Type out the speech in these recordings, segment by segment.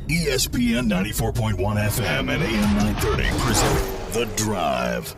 ESPN 94.1 FM and AM 930 present The Drive.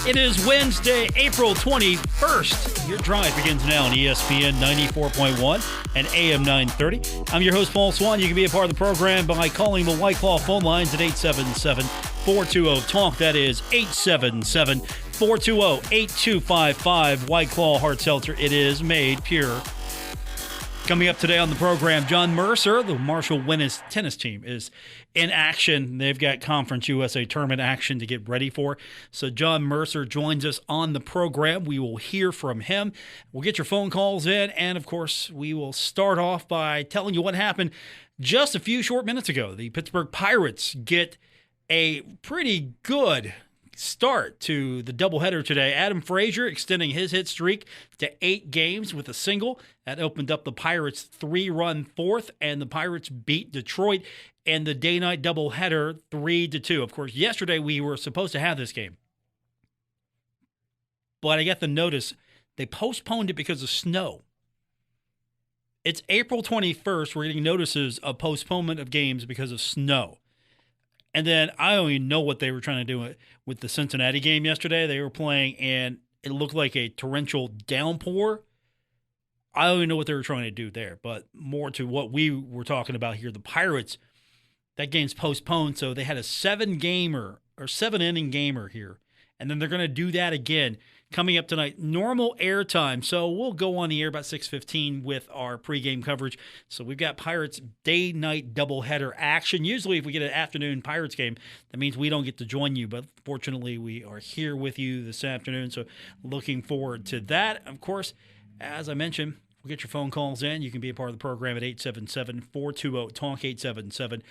It is Wednesday, April 21st. Your drive begins now on ESPN 94.1 and AM 930. I'm your host, Paul Swann. You can be a part of the program by calling the White Claw phone lines at 877-420-TALK. That is 877-420-8255. White Claw Hard Seltzer. It is made pure. Coming up today on the program, John Mercer, the Marshall women's tennis team, is in action. They've got Conference USA tournament action to get ready for. So John Mercer joins us on the program. We will hear from him. We'll get your phone calls in. And, of course, we will start off by telling you what happened just a few short minutes ago. The Pittsburgh Pirates get a pretty good start to the doubleheader today. Adam Frazier extending his hit streak to 8 games with a single. That opened up the Pirates' 3-run fourth, and the Pirates beat Detroit in the day-night doubleheader 3-2. Of course, yesterday we were supposed to have this game, but I got the notice they postponed it because of snow. It's April 21st. We're getting notices of postponement of games because of snow. And then I don't even know what they were trying to do with the Cincinnati game yesterday. They were playing, and it looked like a torrential downpour. I don't even know what they were trying to do there. But more to what we were talking about here, the Pirates, that game's postponed, so they had a 7-inning gamer here. And then they're going to do that again coming up tonight. Normal airtime, so we'll go on the air about 6:15 with our pregame coverage. So we've got Pirates day-night doubleheader action. Usually if we get an afternoon Pirates game, that means we don't get to join you. But fortunately, we are here with you this afternoon, so looking forward to that. Of course, as I mentioned, we'll get your phone calls in. You can be a part of the program at 877-420-TALK,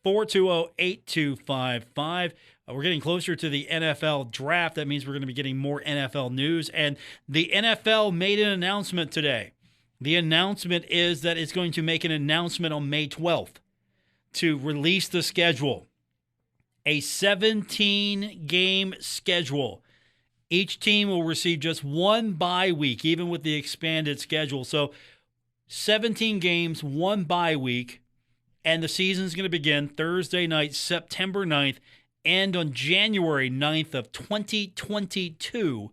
877-420-8255. We're getting closer to the NFL draft. That means we're going to be getting more NFL news. And the NFL made an announcement today. The announcement is that it's going to make an announcement on May 12th to release the schedule. A 17-game schedule. Each team will receive just one bye week, even with the expanded schedule. So 17 games, one bye week. And the season's going to begin Thursday night, September 9th, and on January 9th of 2022.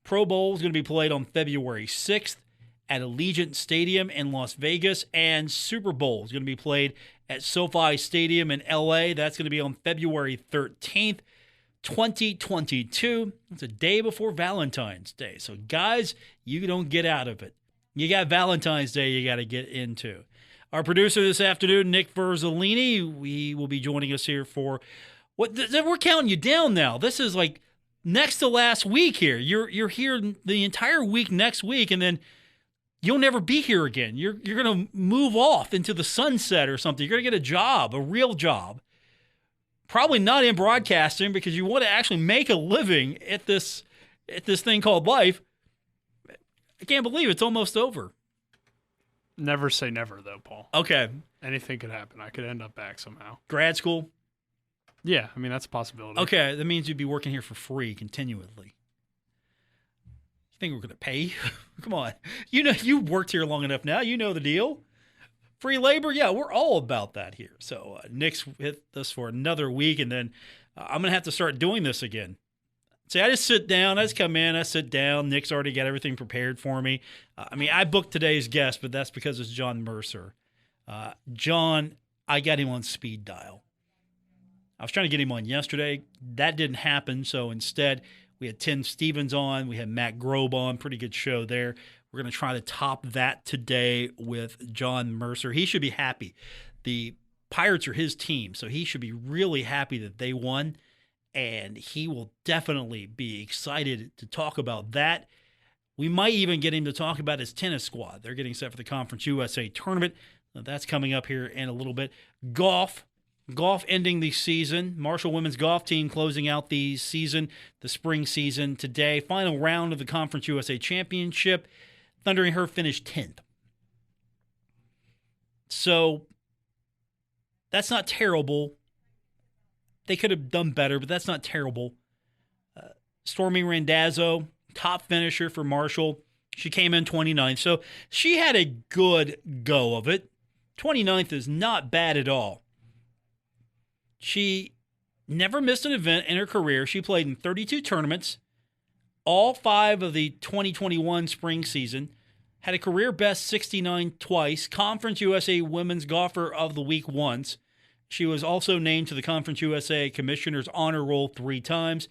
Pro Bowl is going to be played on February 6th at Allegiant Stadium in Las Vegas, and Super Bowl is going to be played at SoFi Stadium in LA. That's going to be on February 13th, 2022. It's a day before Valentine's Day. So, guys, you don't get out of it. You got Valentine's Day you got to get into. Our producer this afternoon, Nick Verzolini, he will be joining us here for we're counting you down now. This is like next to last week here. You're here the entire week next week, and then you'll never be here again. You're going to move off into the sunset or something. You're going to get a job, a real job. Probably not in broadcasting because you want to actually make a living at this thing called life. I can't believe it's almost over. Never say never, though, Paul. Okay. Anything could happen. I could end up back somehow. Grad school? Yeah, I mean, that's a possibility. Okay, that means you'd be working here for free continually. You think we're going to pay you? Come on. You know, you worked here long enough now. You know the deal. Free labor? Yeah, we're all about that here. So Nick's hit this for another week, and then I'm going to have to start doing this again. See, I just sit down. I just come in. I sit down. Nick's already got everything prepared for me. I booked today's guest, but that's because it's John Mercer. John, I got him on speed dial. I was trying to get him on yesterday. That didn't happen, so instead we had Tim Stevens on. We had Matt Grobe on. Pretty good show there. We're going to try to top that today with John Mercer. He should be happy. The Pirates are his team, so he should be really happy that they won, and he will definitely be excited to talk about that. We might even get him to talk about his tennis squad. They're getting set for the Conference USA tournament. That's coming up here in a little bit. Golf ending the season. Marshall women's golf team closing out the season, the spring season today. Final round of the Conference USA Championship. Thunder and her finished 10th. So that's not terrible. They could have done better, but that's not terrible. Stormy Randazzo top finisher for Marshall. She came in 29th, so she had a good go of it. 29th is not bad at all. She never missed an event in her career. She played in 32 tournaments, all 5 of the 2021 spring season, had a career best 69 twice, Conference USA Women's Golfer of the Week once. She was also named to the Conference USA Commissioner's Honor Roll 3 times,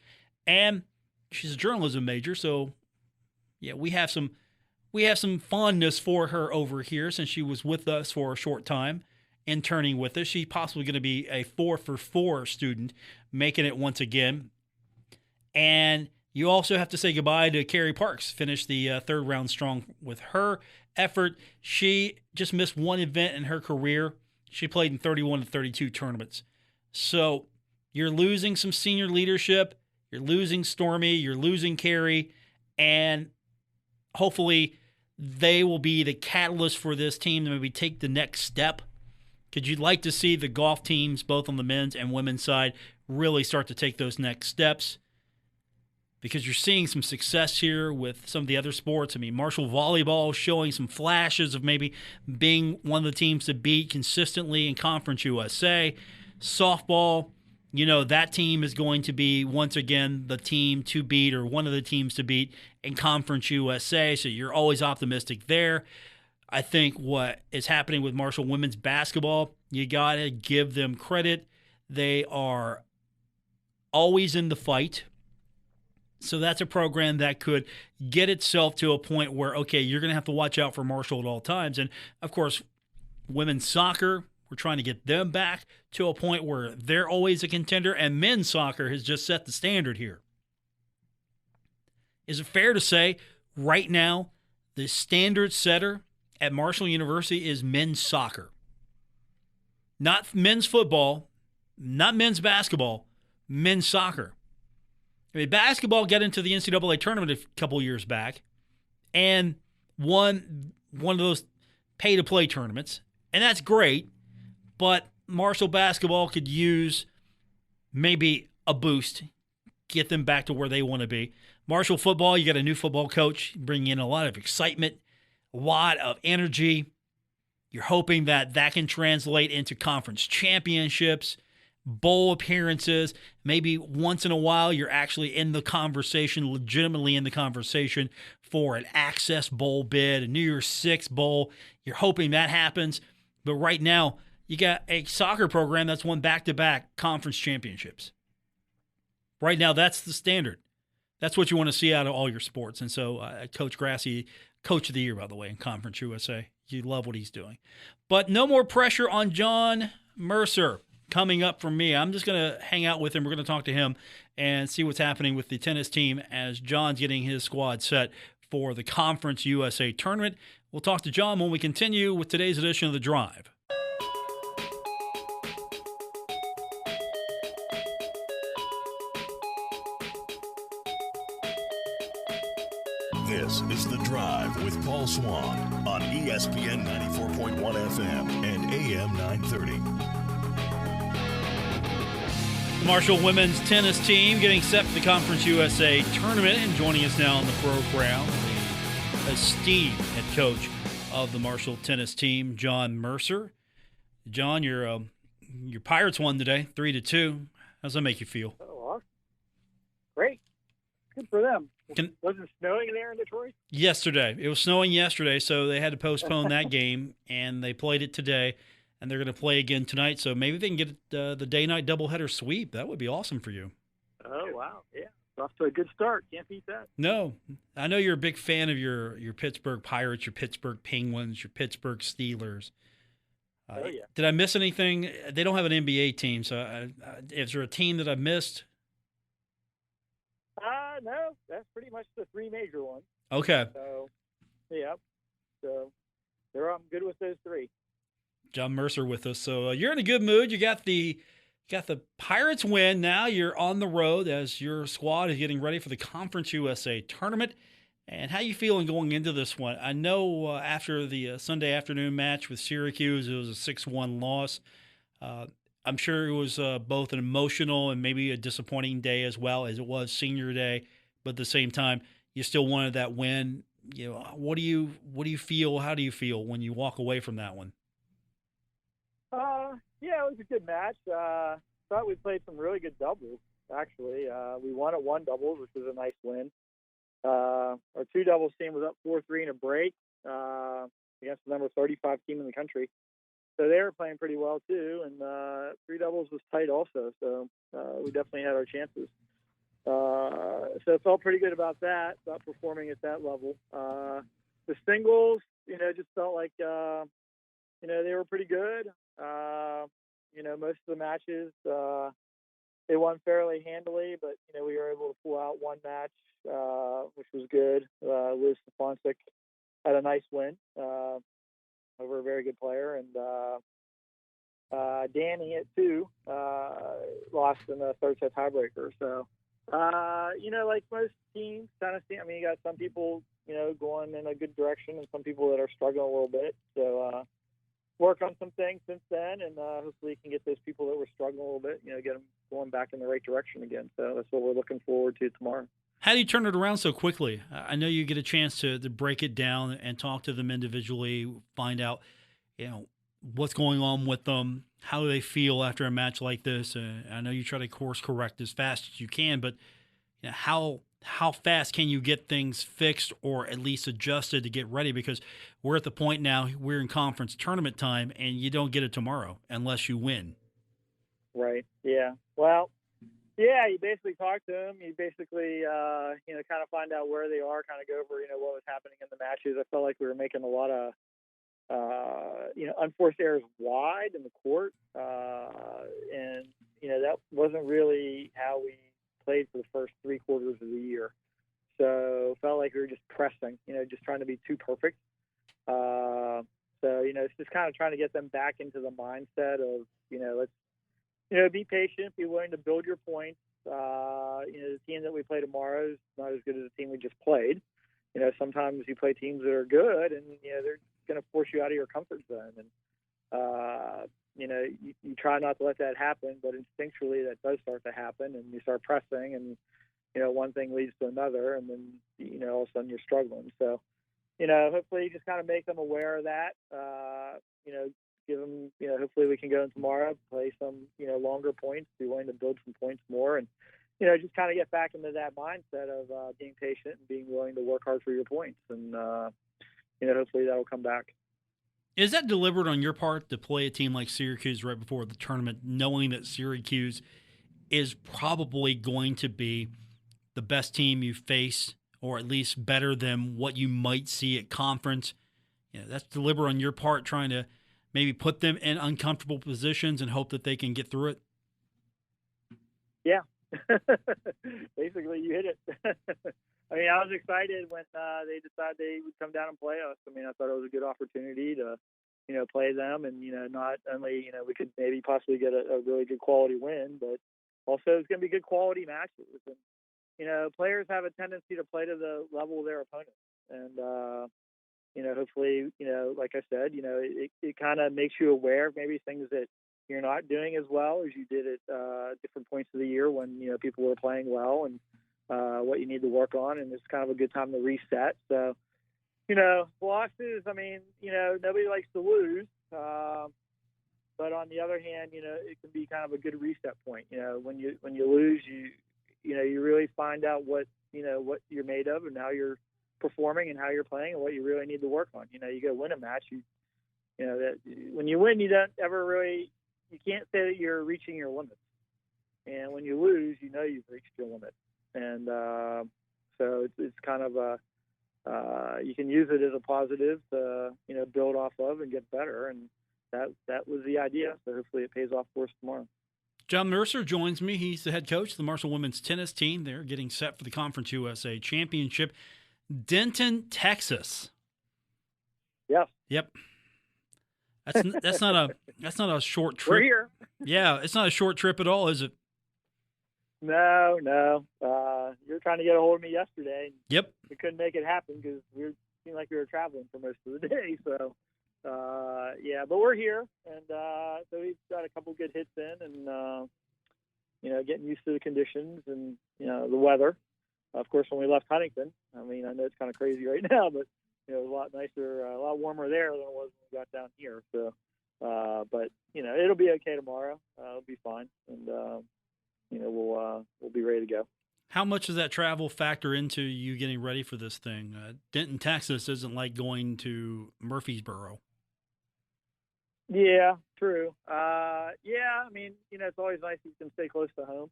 and she's a journalism major, so yeah, we have some fondness for her over here since she was with us for a short time, interning with us. She's possibly going to be a 4-for-4 student, making it once again. And you also have to say goodbye to Carrie Parks. Finished the third round strong with her effort. She just missed one event in her career. She played in 31 to 32 tournaments. So you're losing some senior leadership. You're losing Stormy. You're losing Carrie. And hopefully they will be the catalyst for this team to maybe take the next step. Because you'd like to see the golf teams, both on the men's and women's side, really start to take those next steps. Because you're seeing some success here with some of the other sports. I mean, Marshall Volleyball showing some flashes of maybe being one of the teams to beat consistently in Conference USA. Softball, that team is going to be, once again, the team to beat or one of the teams to beat in Conference USA. So you're always optimistic there. I think what is happening with Marshall women's basketball, you got to give them credit. They are always in the fight. So that's a program that could get itself to a point where, okay, you're going to have to watch out for Marshall at all times. And, of course, women's soccer, we're trying to get them back to a point where they're always a contender. And men's soccer has just set the standard here. Is it fair to say right now the standard setter at Marshall University is men's soccer? Not men's football, not men's basketball, men's soccer. I mean, basketball got into the NCAA tournament a couple years back and won one of those pay-to-play tournaments, and that's great, but Marshall basketball could use maybe a boost, get them back to where they want to be. Marshall football, you got a new football coach, bringing in a lot of excitement, a lot of energy. You're hoping that can translate into conference championships, bowl appearances. Maybe once in a while you're actually in the conversation, legitimately in the conversation for an Access Bowl bid, a New Year's Six Bowl. You're hoping that happens. But right now, you got a soccer program that's won back-to-back conference championships. Right now, that's the standard. That's what you want to see out of all your sports. And so Coach Grassi, Coach of the Year, by the way, in Conference USA. You love what he's doing. But no more pressure on John Mercer coming up from me. I'm just going to hang out with him. We're going to talk to him and see what's happening with the tennis team as John's getting his squad set for the Conference USA tournament. We'll talk to John when we continue with today's edition of The Drive. This is The Drive with Paul Swann on ESPN 94.1 FM and AM 930. The Marshall women's tennis team getting set for the Conference USA tournament, and joining us now on the program, the esteemed head coach of the Marshall tennis team, John Mercer. John, your Pirates won today, 3-2. How's that make you feel? Oh, great. Good for them. Was it snowing there in Detroit? Yesterday. It was snowing yesterday, so they had to postpone that game, and they played it today, and they're going to play again tonight. So maybe they can get the day-night doubleheader sweep. That would be awesome for you. Oh, wow. Yeah. It's off to a good start. Can't beat that. No. I know you're a big fan of your Pittsburgh Pirates, your Pittsburgh Penguins, your Pittsburgh Steelers. Oh, yeah. Did I miss anything? They don't have an NBA team, so is there a team that I missed? No, that's pretty much the three major ones. Okay. So, yeah. So, I'm good with those three. John Mercer with us. So you're in a good mood. You got the Pirates win. Now you're on the road as your squad is getting ready for the Conference USA tournament. And how you feeling going into this one? I know after the Sunday afternoon match with Syracuse, it was a 6-1 loss. I'm sure it was both an emotional and maybe a disappointing day as well as it was senior day. But at the same time, you still wanted that win. What do you feel? How do you feel when you walk away from that one? Yeah, it was a good match. Thought we played some really good doubles. Actually, we won at one doubles, which was a nice win. Our two doubles team was up 4-3 in a break against the number 35 team in the country. So they were playing pretty well too, and three doubles was tight also. So we definitely had our chances. So it felt pretty good about that, about performing at that level. The singles, just felt like they were pretty good. Most of the matches they won fairly handily, but we were able to pull out one match, which was good. Liz Stefancic had a nice win over a very good player, and Danny at 2 lost in the third set tiebreaker. So, like most teams, kind of see. I mean, you got some people going in a good direction, and some people that are struggling a little bit. So. Work on some things since then, and hopefully you can get those people that were struggling a little bit, get them going back in the right direction again. So that's what we're looking forward to tomorrow. How do you turn it around so quickly? I know you get a chance to break it down and talk to them individually, find out, what's going on with them, how do they feel after a match like this. I know you try to course correct as fast as you can, but how fast can you get things fixed or at least adjusted to get ready? Because we're at the point now, we're in conference tournament time, and you don't get it tomorrow unless you win. Right. Yeah. Well, yeah, you basically talk to them. You basically, kind of find out where they are, kind of go over, what was happening in the matches. I felt like we were making a lot of, unforced errors wide in the court. And that wasn't really how we played for the first 3 quarters of the year. So felt like we were just pressing, just trying to be too perfect. So, it's just kind of trying to get them back into the mindset of, let's, be patient, be willing to build your points. The team that we play tomorrow is not as good as the team we just played. Sometimes you play teams that are good and, they're going to force you out of your comfort zone. And, you try not to let that happen, but instinctually that does start to happen, and you start pressing, and, one thing leads to another, and then, all of a sudden you're struggling. So, hopefully you just kind of make them aware of that, give them, hopefully we can go in tomorrow, play some, longer points, be willing to build some points more, and, just kind of get back into that mindset of being patient and being willing to work hard for your points. And, hopefully that'll come back. Is that deliberate on your part to play a team like Syracuse right before the tournament, knowing that Syracuse is probably going to be the best team you face, or at least better than what you might see at conference? That's deliberate on your part, trying to maybe put them in uncomfortable positions and hope that they can get through it? Yeah. Basically, you hit it. I mean, I was excited when they decided they would come down and play us. I mean, I thought it was a good opportunity to, play them, and, not only, we could maybe possibly get a really good quality win, but also it's going to be good quality matches. And, players have a tendency to play to the level of their opponents. And, hopefully, like I said, it kind of makes you aware of maybe things that you're not doing as well as you did at different points of the year when, people were playing well, and what you need to work on. And it's kind of a good time to reset. So, losses, I mean, nobody likes to lose. But on the other hand, it can be kind of a good reset point. When you lose, you really find out what what you're made of and how you're performing and how you're playing and what you really need to work on. You go win a match, that when you win, you don't ever really, you can't say that you're reaching your limits. And when you lose, you've reached your limit. And so it's kind of you can use it as a positive to build off of and get better. And that was the idea. So hopefully it pays off for us tomorrow. John Mercer joins me. He's the head coach of the Marshall women's tennis team. They're getting set for the Conference USA Championship. Denton, Texas. Yeah. Yep. That's not a short trip. We're here. Yeah, it's not a short trip at all, is it? No. You were trying to get a hold of me yesterday. Yep. We couldn't make it happen because seemed like we were traveling for most of the day. So, but we're here, and so we've got a couple good hits in, and getting used to the conditions and the weather. Of course, when we left Huntington, I mean, I know it's kind of crazy right now, but it was a lot nicer, a lot warmer there than it was when we got down here. So, but it'll be okay tomorrow. It'll be fine, and we'll be ready to go. How much does that travel factor into you getting ready for this thing? Denton, Texas isn't like going to Murfreesboro. Yeah, true. I mean, it's always nice if you can stay close to home.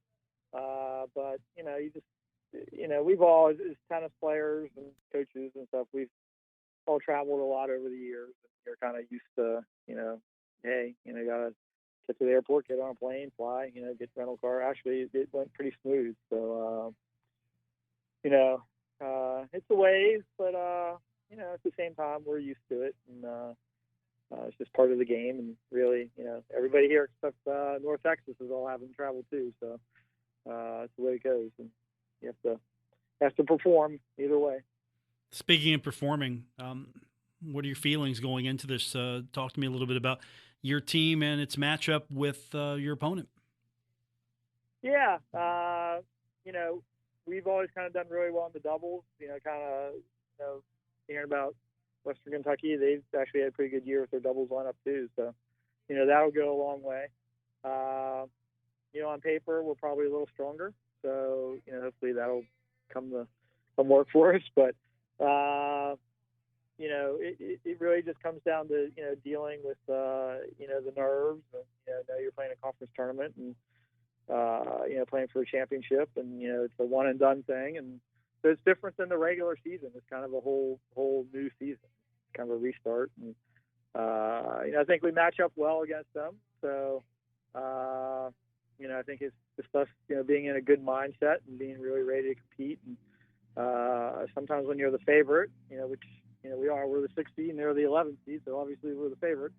But you just, we've all, as tennis players and coaches and stuff, we've all traveled a lot over the years. And you're kind of used to, hey, gotta get to the airport, get on a plane, fly, get a rental car. Actually, it went pretty smooth. So, it's a ways, but at the same time, we're used to it, and it's just part of the game. And really, everybody here except North Texas is all having travel too. So it's the way it goes, and you have to perform either way. Speaking of performing, what are your feelings going into this? Talk to me a little bit about your team and its matchup with your opponent. Yeah, we've always kind of done really well in the doubles. Hearing about Western Kentucky, they've actually had a pretty good year with their doubles lineup too. So, that'll go a long way. On paper, we're probably a little stronger. So, hopefully that'll come work for us. But, it really just comes down to, dealing with, the nerves. And, now you're playing a conference tournament and, playing for a championship, and, it's a one and done thing. And so it's different than the regular season. It's kind of a whole new season, kind of a restart. And, I think we match up well against them. So, I think it's just us, being in a good mindset and being really ready to compete. And sometimes when you're the favorite, which, we're the 6th seed and they're the 11th seed, so obviously we're the favorite.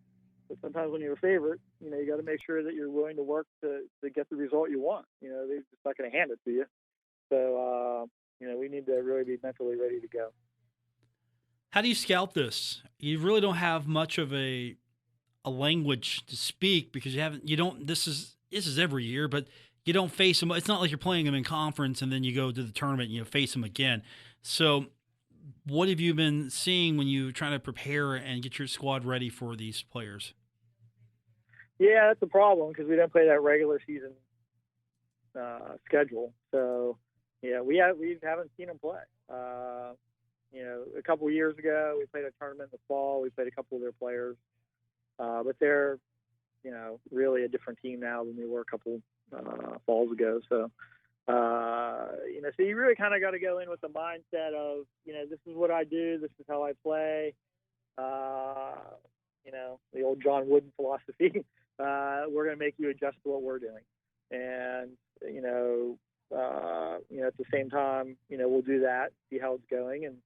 But sometimes when you're a favorite, you got to make sure that you're willing to work to get the result you want. They're just not going to hand it to you. So, we need to really be mentally ready to go. How do you scout this? You really don't have much of a language to speak because this is every year, but you don't face them. It's not like you're playing them in conference and then you go to the tournament and you face them again. So what have you been seeing when you try to prepare and get your squad ready for these players? Yeah, that's a problem because we don't play that regular season schedule. So, yeah, we haven't seen them play. A couple of years ago, we played a tournament in the fall. We played a couple of their players. But they're, really a different team now than they were a couple falls ago. So, so you really kind of got to go in with the mindset of, this is what I do. This is how I play. The old John Wooden philosophy. We're going to make you adjust to what we're doing. And, at the same time, we'll do that, see how it's going. And,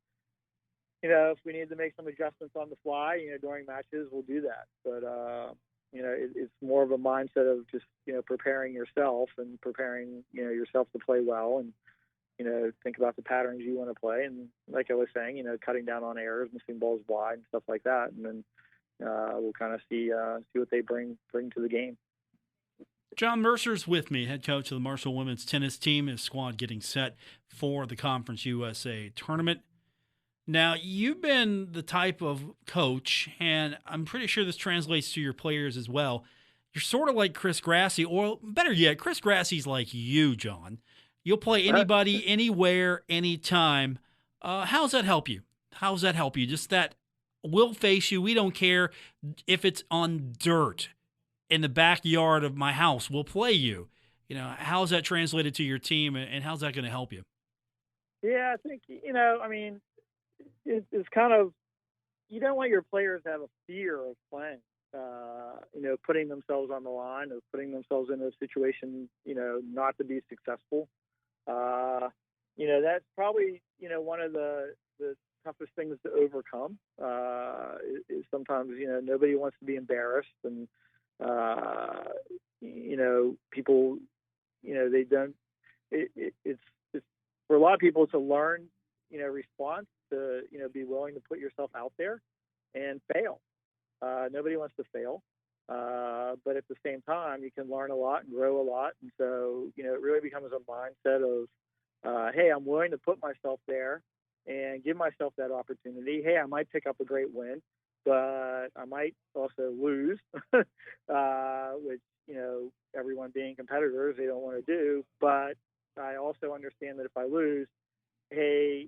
if we need to make some adjustments on the fly, during matches, we'll do that. But, it's more of a mindset of just, preparing yourself and preparing, yourself to play well and, think about the patterns you want to play. And like I was saying, cutting down on errors, missing balls wide and stuff like that. And then we'll kind of see what they bring to the game. John Mercer's with me, head coach of the Marshall women's tennis team, his squad getting set for the Conference USA tournament. Now, you've been the type of coach, and I'm pretty sure this translates to your players as well. You're sort of like Chris Grassi, or better yet, Chris Grassi's like you, John. You'll play anybody, anywhere, anytime. How's that help you? Just that we'll face you. We don't care if it's on dirt in the backyard of my house. We'll play you. How's that translated to your team, and how's that going to help you? Yeah, I think, it's kind of, you don't want your players to have a fear of playing, putting themselves on the line, or putting themselves in a situation, not to be successful. That's probably, one of the toughest things to overcome, is sometimes, nobody wants to be embarrassed, and, people, they don't, it's for a lot of people, it's a learned, response to, be willing to put yourself out there and fail. Nobody wants to fail. But at the same time, you can learn a lot and grow a lot. And so, it really becomes a mindset of, hey, I'm willing to put myself there and give myself that opportunity. Hey, I might pick up a great win, but I might also lose, which, everyone being competitors, they don't want to do. But I also understand that if I lose, hey,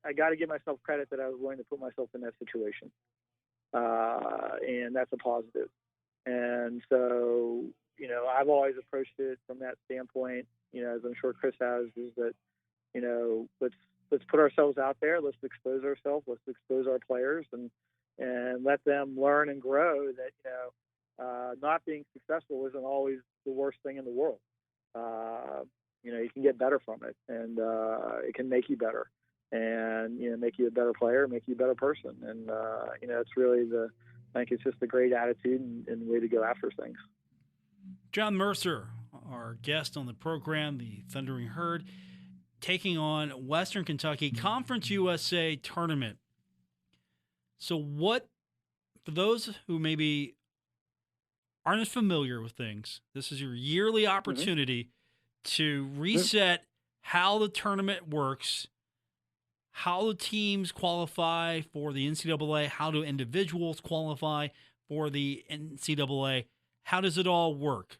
I got to give myself credit that I was willing to put myself in that situation. And that's a positive. And so, I've always approached it from that standpoint, as I'm sure Chris has, is that, let's put ourselves out there. Let's expose ourselves. Let's expose our players and let them learn and grow that, not being successful isn't always the worst thing in the world. You can get better from it, and it can make you better and, make you a better player, make you a better person. And, it's really I think it's just a great attitude and way to go after things. John Mercer, our guest on the program, the Thundering Herd, taking on Western Kentucky Conference USA tournament. So for those who maybe aren't as familiar with things, this is your yearly opportunity to reset how the tournament works, how the teams qualify for the NCAA, how do individuals qualify for the NCAA, how does it all work?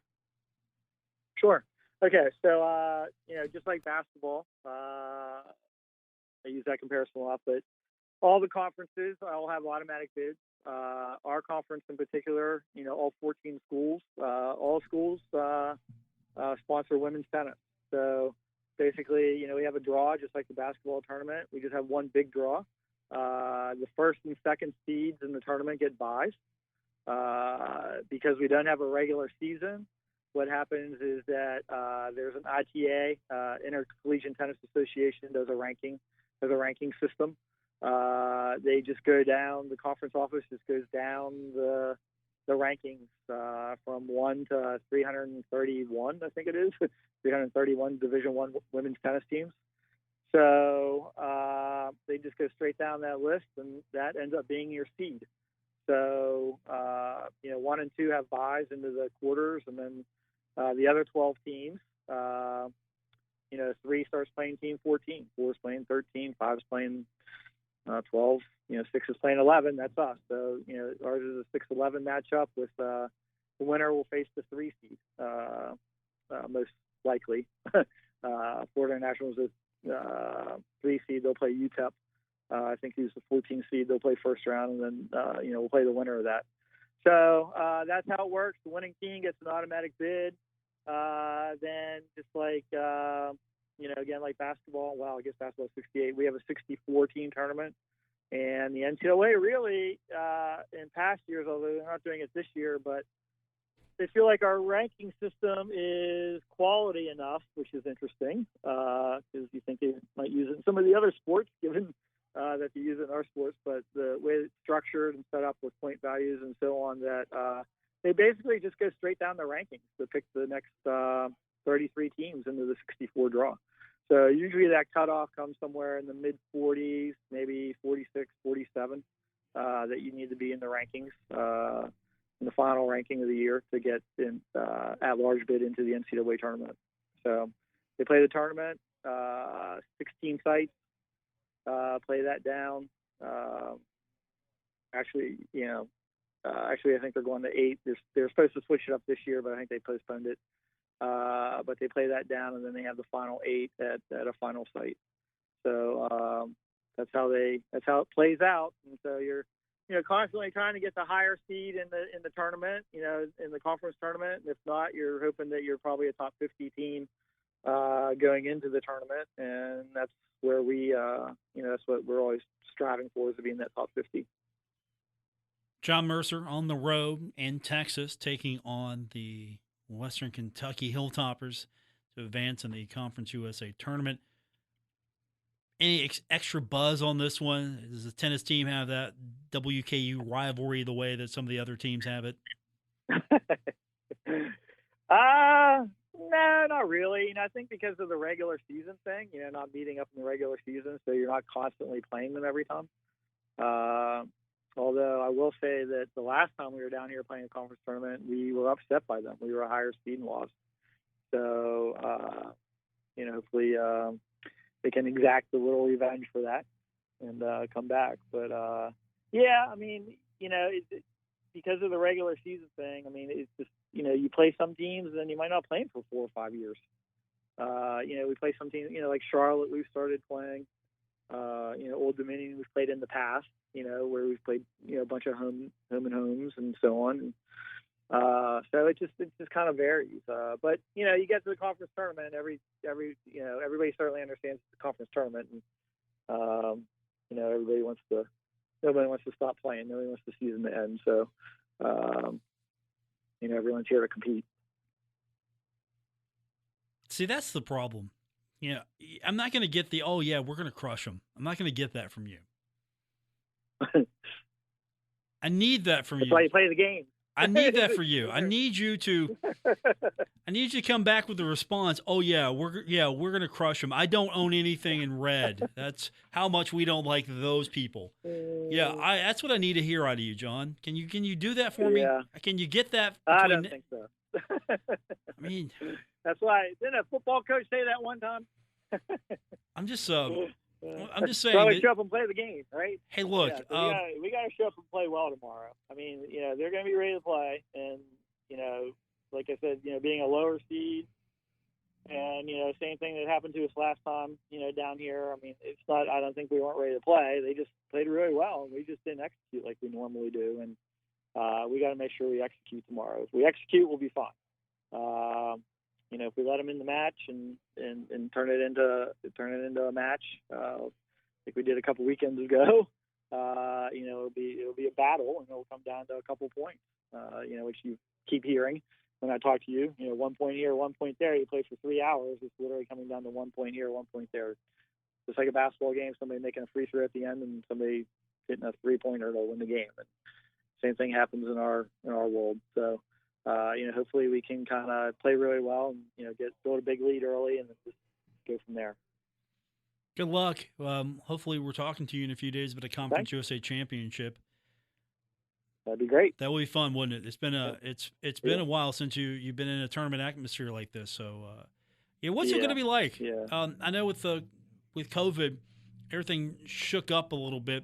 Sure. Okay, so, just like basketball, I use that comparison a lot, but all the conferences all have automatic bids. Our conference in particular, all 14 schools, all schools sponsor women's tennis. So basically, we have a draw just like the basketball tournament. We just have one big draw. The first and second seeds in the tournament get buys. Because we don't have a regular season, what happens is that there's an ITA, Intercollegiate Tennis Association, does a ranking system. They just go down, the conference office just goes down the rankings from 1 to 331, I think it is, 331 Division I women's tennis teams. So they just go straight down that list, and that ends up being your seed. So, 1 and 2 have buys into the quarters, and then the other 12 teams, 3 starts playing team 14, 4 is playing 13, 5 is playing 12, 6 is playing 11. That's us. So, ours is a 6-11 matchup with the winner will face the 3 seed, most likely. Florida International is a 3 seed. They'll play UTEP. I think he's the 14 seed. They'll play first round, and then, we'll play the winner of that. So that's how it works. The winning team gets an automatic bid. Then just like, again, like basketball, I guess basketball is 68. We have a 64-team tournament. And the NCAA really, in past years, although they're not doing it this year, but they feel like our ranking system is quality enough, which is interesting, because you think they might use it in some of the other sports, given that they use it in our sports, but the way it's structured and set up with point values and so on, that they basically just go straight down the rankings to pick the next 33 teams into the 64 draw. So usually that cutoff comes somewhere in the mid-40s, maybe 46, 47, that you need to be in the rankings, in the final ranking of the year to get in at-large bid into the NCAA tournament. So they play the tournament, 16 sites. Play that down. Actually, I think they're going to 8. They're supposed to switch it up this year, but I think they postponed it. But they play that down, and then they have the final 8 at a final site. So that's how it plays out. And so you're constantly trying to get the higher seed in the tournament, in the conference tournament. And if not, you're hoping that you're probably a top 50 team going into the tournament, and that's where we, that's what we're always striving for, is to be in that top 50. John Mercer on the road in Texas, taking on the Western Kentucky Hilltoppers to advance in the Conference USA tournament. Any extra buzz on this one? Does the tennis team have that WKU rivalry the way that some of the other teams have it? No, not really. I think because of the regular season thing, not meeting up in the regular season, so you're not constantly playing them every time. Although I will say that the last time we were down here playing a conference tournament, we were upset by them. We were a higher seed and lost. So, hopefully they can exact a little revenge for that and come back. But yeah, I mean, because of the regular season thing, I mean, it's just, you play some teams and then you might not play them for 4 or 5 years. We play some teams, like Charlotte, we've started playing. Old Dominion, we've played in the past, where we've played, a bunch of home and homes and so on. So it just kind of varies. But you get to the conference tournament, everybody certainly understands the conference tournament, and nobody wants to stop playing. Nobody wants the season to end. So everyone's here to compete. See, that's the problem. I'm not going to get the, oh, yeah, we're going to crush them. I'm not going to get that from you. I need that from you. That's why you play the game. I need that for you. I need you to come back with the response, oh, yeah, we're going to crush them. I don't own anything in red. That's how much we don't like those people. Yeah, that's what I need to hear out of you, John. Can you do that for me? Can you get that? I don't think so. I mean, that's why. Didn't a football coach say that one time? I'm just saying. Probably show up and play the game, right? Hey, look, we got to show up and play well tomorrow. I mean, they're going to be ready to play, and like I said, being a lower seed, and same thing that happened to us last time, down here. I mean, it's not. I don't think we weren't ready to play. They just played really well, and we just didn't execute like we normally do, and we got to make sure we execute tomorrow. If we execute, we'll be fine. If we let them in the match and turn it into a match, like we did a couple weekends ago, it'll be a battle, and it'll come down to a couple points, which you keep hearing when I talk to you. 1 point here, 1 point there. You play for 3 hours. It's literally coming down to 1 point here, 1 point there. Just like a basketball game, somebody making a free throw at the end and somebody hitting a 3-pointer to win the game. And same thing happens in our world. So. Hopefully we can kind of play really well and, build a big lead early and then just go from there. Good luck. Hopefully we're talking to you in a few days about a Conference USA championship. That'd be great. That would be fun, wouldn't it? It's been a while since you've been in a tournament atmosphere like this. So, what's it going to be like? Yeah. I know with COVID, everything shook up a little bit.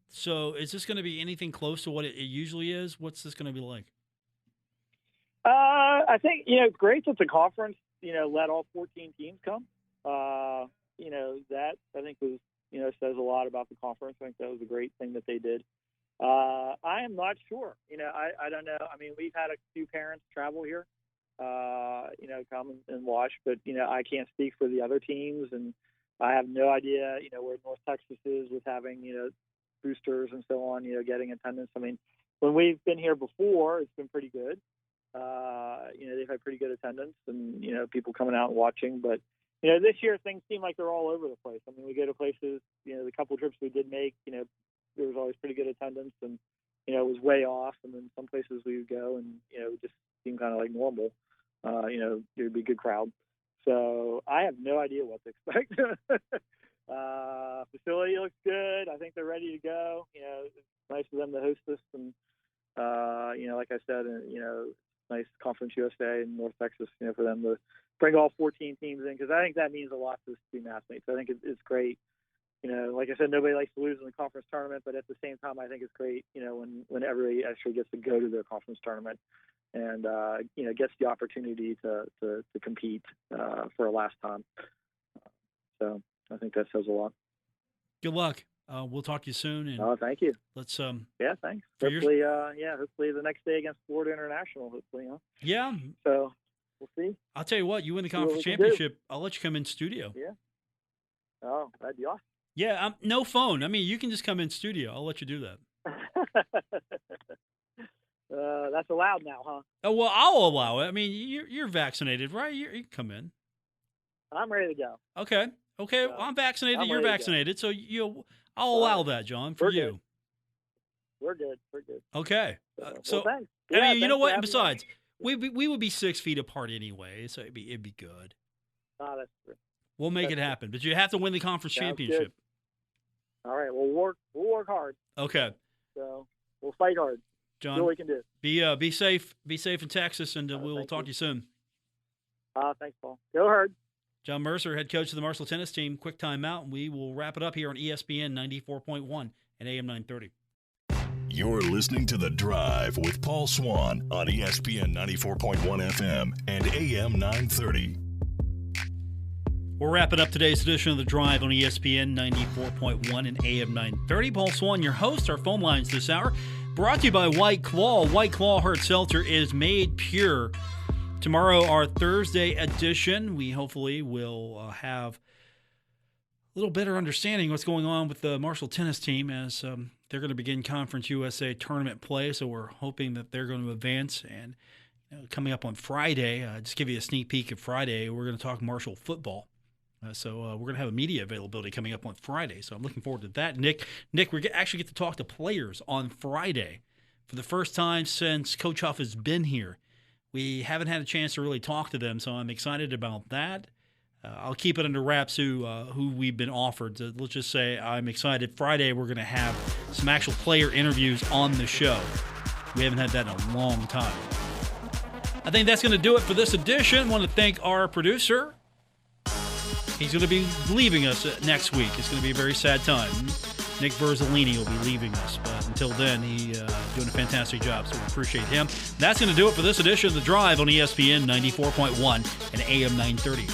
So is this going to be anything close to what it usually is? What's this going to be like? I think, it's great that the conference, let all 14 teams come. That I think was, says a lot about the conference. I think that was a great thing that they did. I am not sure. I don't know. I mean, we've had a few parents travel here, come and watch, but, I can't speak for the other teams, and I have no idea, where North Texas is with having, boosters and so on, getting attendance. I mean, when we've been here before, it's been pretty good. They've had pretty good attendance and, people coming out and watching. But, this year things seem like they're all over the place. I mean, we go to places, the couple trips we did make, there was always pretty good attendance and, it was way off. And then some places we would go and, it just seemed kind of like normal. It would be a good crowd. So I have no idea what to expect. Facility looks good. I think they're ready to go. It's nice for them to host us. And, like I said, nice Conference USA in North Texas, for them to bring all 14 teams in, because I think that means a lot to student athletes. I think it's great. Like I said, nobody likes to lose in the conference tournament, but at the same time, I think it's great, when everybody actually gets to go to their conference tournament and, gets the opportunity to compete for a last time. So I think that says a lot. Good luck. We'll talk to you soon. And thank you. Let's yeah, thanks. Hopefully, hopefully the next day against Florida International. Hopefully, huh? Yeah. So we'll see. I'll tell you what. You win the conference championship. I'll let you come in studio. Yeah. Oh, that'd be awesome. Yeah. No phone. I mean, you can just come in studio. I'll let you do that. That's allowed now, huh? Oh well, I'll allow it. I mean, you're vaccinated, right? You can come in. I'm ready to go. Okay. Well, I'm vaccinated. You're vaccinated, so I'll allow that, John, for you. We're good. Okay. So thanks. Yeah, I mean, you know what? And besides, we would be 6 feet apart anyway, so it'd be good. Oh, that's true. We'll make it happen, but you have to win the conference championship. Good. All right. We'll work hard. Okay. So we'll fight hard. John, see what we can do. Be safe. Be safe in Texas, and we'll talk to you soon. Thanks, Paul. Go Herd. John Mercer, head coach of the Marshall tennis team. Quick timeout, and we will wrap it up here on ESPN 94.1 and AM 930. You're listening to The Drive with Paul Swann on ESPN 94.1 FM and AM 930. We're wrapping up today's edition of The Drive on ESPN 94.1 and AM 930. Paul Swann, your host. Our phone lines this hour brought to you by White Claw. White Claw Hard Seltzer is made pure. Tomorrow, our Thursday edition, we hopefully will have a little better understanding what's going on with the Marshall tennis team as they're going to begin Conference USA tournament play. So we're hoping that they're going to advance. And coming up on Friday, just give you a sneak peek of Friday, we're going to talk Marshall football. So we're going to have a media availability coming up on Friday. So I'm looking forward to that. Nick, we actually get to talk to players on Friday for the first time since Coach Huff has been here. We haven't had a chance to really talk to them, so I'm excited about that. I'll keep it under wraps who we've been offered. So let's just say I'm excited. Friday, we're going to have some actual player interviews on the show. We haven't had that in a long time. I think that's going to do it for this edition. I want to thank our producer. He's going to be leaving us next week. It's going to be a very sad time. Nick Verzolini will be leaving us, but until then, he's doing a fantastic job, so we appreciate him. That's going to do it for this edition of The Drive on ESPN 94.1 and AM 930.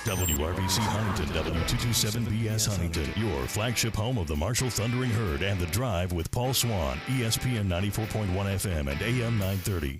WRBC Huntington, W227BS Huntington, your flagship home of the Marshall Thundering Herd and The Drive with Paul Swann, ESPN 94.1 FM and AM 930.